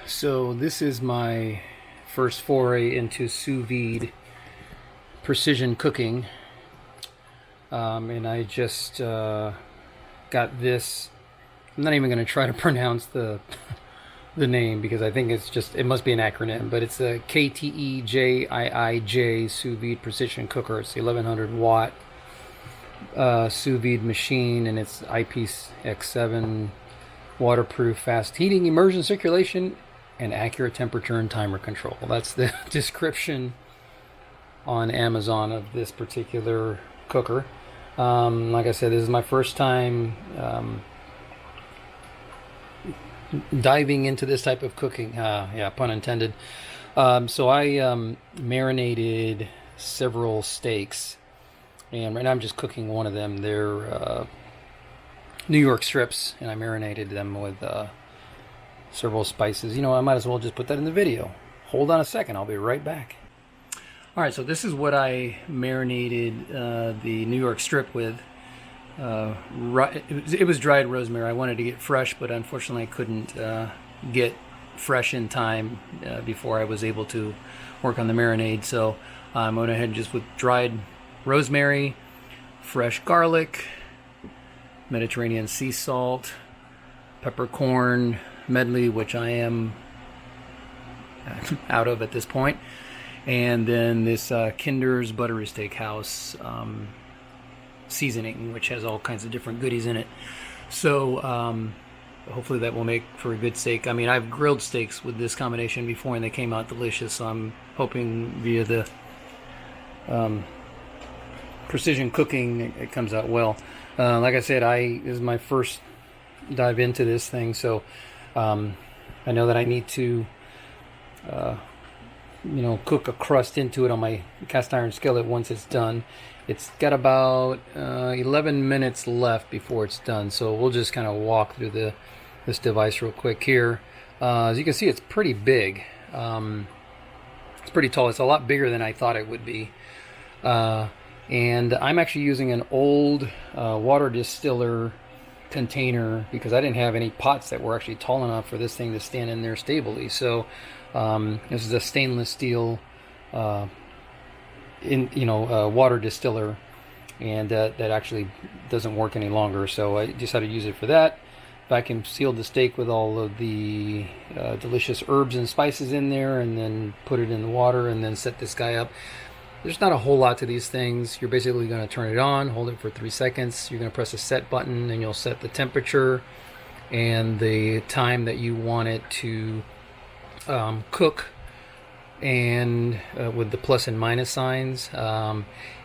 So this is my first foray into sous vide precision cooking, and I just got this. I'm not even going to try to pronounce the name because I think it must be an acronym, but it's a KTEJIIJ sous vide precision cooker. It's the 1100 watt sous vide machine, and it's IPX7 waterproof, fast heating, immersion, circulation, and accurate temperature and timer control. That's the description on Amazon of this particular cooker. Like I said, this is my first time diving into this type of cooking. Yeah, pun intended. So I marinated several steaks, and right now I'm just cooking one of them. They're New York strips, and I marinated them with several spices. You know, I might as well just put that in the video. Hold on a second, I'll be right back. All right, so this is what I marinated the New York strip with. It was dried rosemary. I wanted to get fresh, but unfortunately I couldn't get fresh in time before I was able to work on the marinade. So I went ahead just with dried rosemary, fresh garlic, Mediterranean sea salt, peppercorn medley, which I am out of at this point, and then this Kinder's Buttery Steakhouse seasoning, which has all kinds of different goodies in it. So hopefully that will make for a good steak. I mean, I've grilled steaks with this combination before and they came out delicious, so I'm hoping via the precision cooking it comes out well. Like I said, this is my first dive into this thing, so I know that I need to cook a crust into it on my cast iron skillet once it's done. It's got about 11 minutes left before it's done, so we'll just kind of walk through this device real quick here. As you can see, it's pretty big. It's pretty tall. It's a lot bigger than I thought it would be. And I'm actually using an old water distiller container because I didn't have any pots that were actually tall enough for this thing to stand in there stably. So this is a stainless steel water distiller, and that actually doesn't work any longer, so I just had to use it for that. Vacuum sealed the steak with all of the delicious herbs and spices in there, and then put it in the water and then set this guy up. There's not a whole lot to these things. You're basically going to turn it on, hold it for 3 seconds. You're going to press the set button, and you'll set the temperature and the time that you want it to cook, and with the plus and minus signs.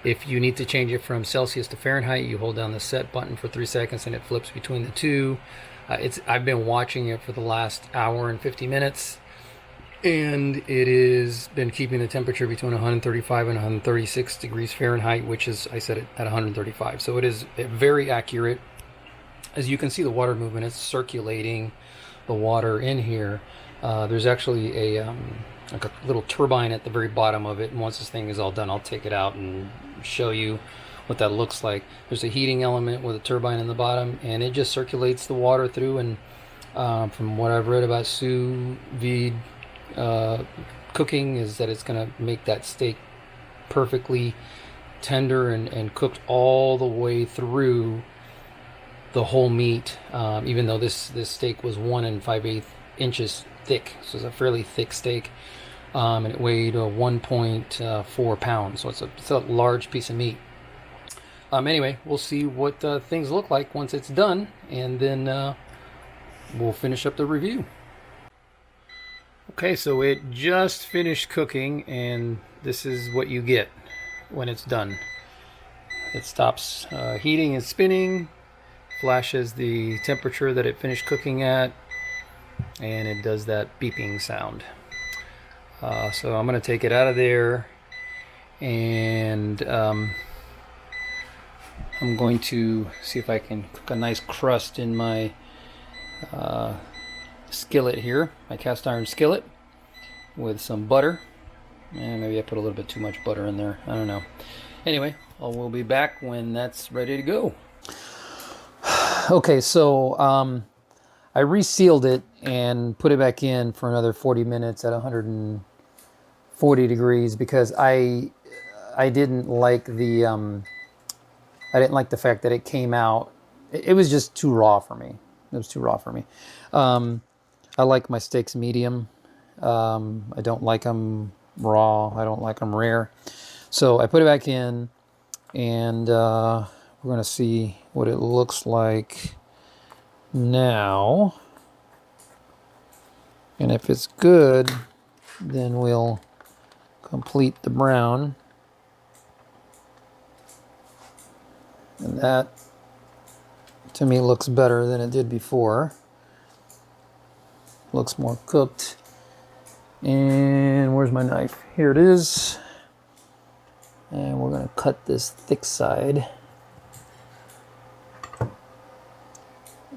If you need to change it from Celsius to Fahrenheit, you hold down the set button for 3 seconds and it flips between the two. I've been watching it for the last hour and 50 minutes, and it has been keeping the temperature between 135 and 136 degrees Fahrenheit, which is, I set it at 135. So it is very accurate. As you can see, the water movement is circulating the water in here. There's actually like a little turbine at the very bottom of it, and once this thing is all done, I'll take it out and show you what that looks like. There's a heating element with a turbine in the bottom, and it just circulates the water through. And from what I've read about sous vide cooking, is that it's going to make that steak perfectly tender and cooked all the way through the whole meat, even though this steak was 1 5/8 inches thick, so it's a fairly thick steak, and it weighed 1.4 pounds, so it's a large piece of meat. Anyway, we'll see what things look like once it's done, and then we'll finish up the review. Okay, so it just finished cooking, and this is what you get when it's done. It stops heating and spinning, flashes the temperature that it finished cooking at, and it does that beeping sound. So I'm going to take it out of there, and I'm going to see if I can cook a nice crust in my skillet here, my cast iron skillet, with some butter. And maybe I put a little bit too much butter in there, I don't know. Anyway, we'll be back when that's ready to go. Okay, so I resealed it and put it back in for another 40 minutes at 140 degrees because I didn't like the fact that it came out. It was just too raw for me. It was too raw for me. I like my steaks medium. I don't like them raw. I don't like them rare. So I put it back in, and we're going to see what it looks like now. And if it's good, then we'll complete the brown. And that, to me, looks better than it did before. Looks more cooked. And where's my knife? Here it is. And we're going to cut this thick side.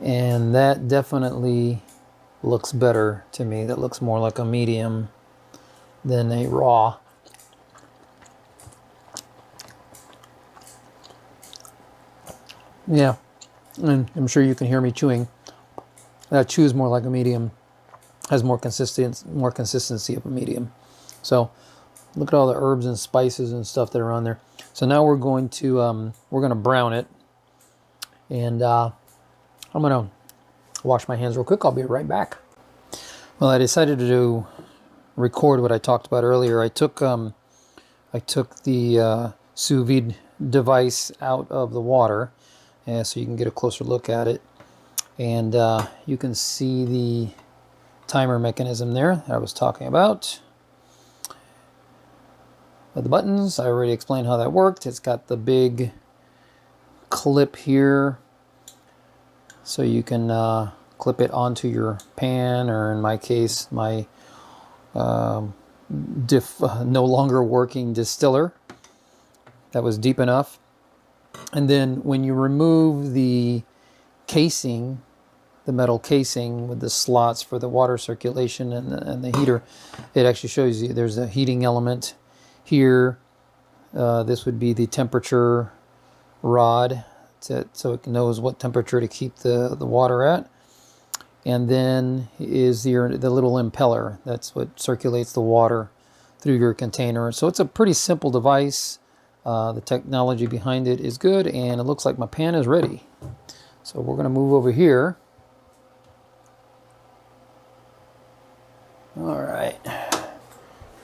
And that definitely looks better to me. That looks more like a medium than a raw. Yeah, and I'm sure you can hear me chewing. That chews more like a medium. Has more consistency of a medium. So look at all the herbs and spices and stuff that are on there. So now we're going to brown it, and I'm gonna wash my hands real quick. I'll be right back. Well, I decided to record what I talked about earlier. I took the Sous Vide device out of the water, so you can get a closer look at it, and you can see the timer mechanism there that I was talking about. With the buttons, I already explained how that worked. It's got the big clip here, so you can clip it onto your pan, or in my case, my no longer working distiller that was deep enough. And then when you remove the casing, the metal casing with the slots for the water circulation and the heater, it actually shows you there's a heating element here. This would be the temperature rod, so it knows what temperature to keep the water at. And then is the little impeller. That's what circulates the water through your container. So it's a pretty simple device. The technology behind it is good, and it looks like my pan is ready. So we're going to move over here. All right.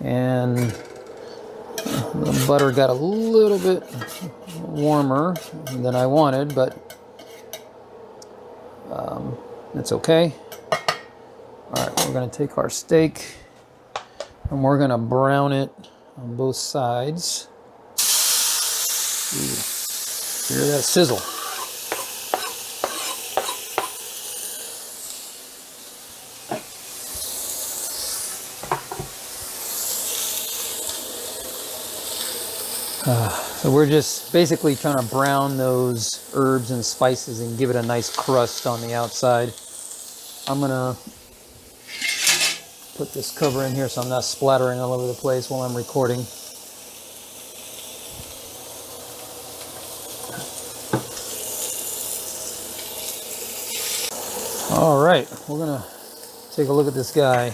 And the butter got a little bit warmer than I wanted, but it's okay. All right, we're going to take our steak and we're going to brown it on both sides. Ooh, hear that sizzle. So we're just basically trying to brown those herbs and spices and give it a nice crust on the outside. I'm gonna put this cover in here so I'm not splattering all over the place while I'm recording. All right, we're gonna take a look at this guy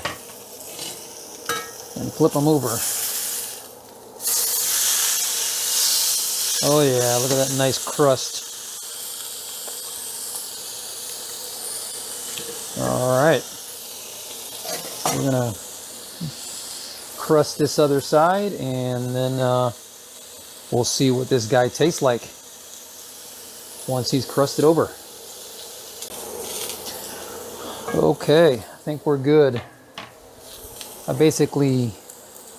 and flip him over. Oh yeah, look at that nice crust. All right, we're gonna crust this other side, and then we'll see what this guy tastes like once he's crusted over. Okay, I think we're good. I basically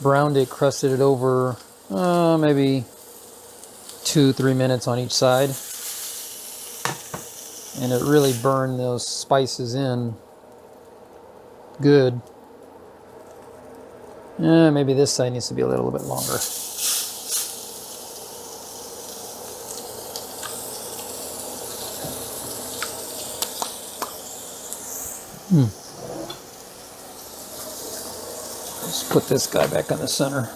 browned it, crusted it over, maybe 2-3 minutes on each side, and it really burned those spices in good. Maybe this side needs to be a little bit longer. Let's put this guy back in the center.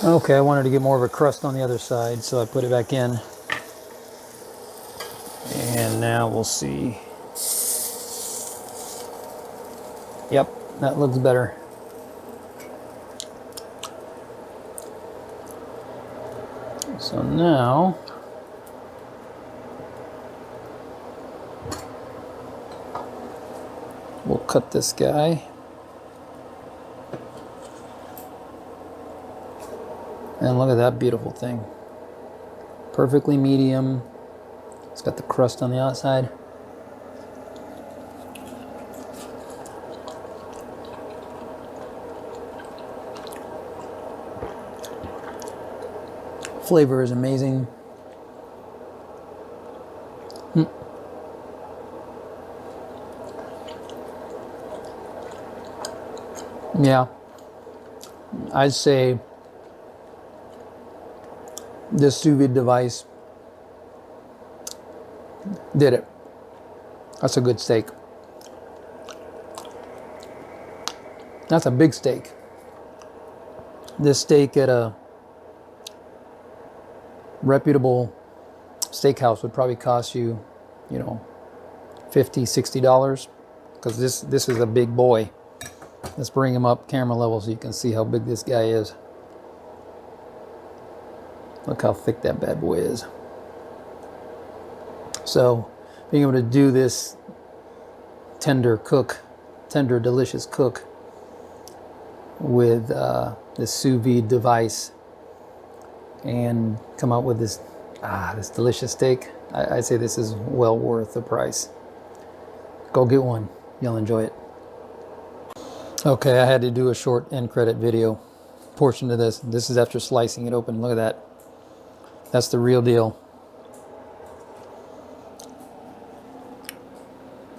Okay, I wanted to get more of a crust on the other side, so I put it back in. And now we'll see. Yep, that looks better. So now we'll cut this guy. And look at that beautiful thing. Perfectly medium. It's got the crust on the outside. Flavor is amazing. Yeah, I'd say this sous vide device did it. That's a good steak. That's a big steak. This steak at a reputable steakhouse would probably cost you, you know, $50, $60, because this is a big boy. Let's bring him up camera level so you can see how big this guy is. Look how thick that bad boy is. So being able to do this tender, delicious cook with this sous vide device and come out with this delicious steak, I'd say this is well worth the price. Go get one. You'll enjoy it. Okay, I had to do a short end credit video portion of this. This is after slicing it open. Look at that. That's the real deal.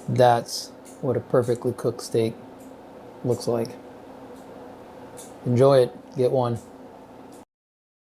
That's what a perfectly cooked steak looks like. Enjoy it. Get one.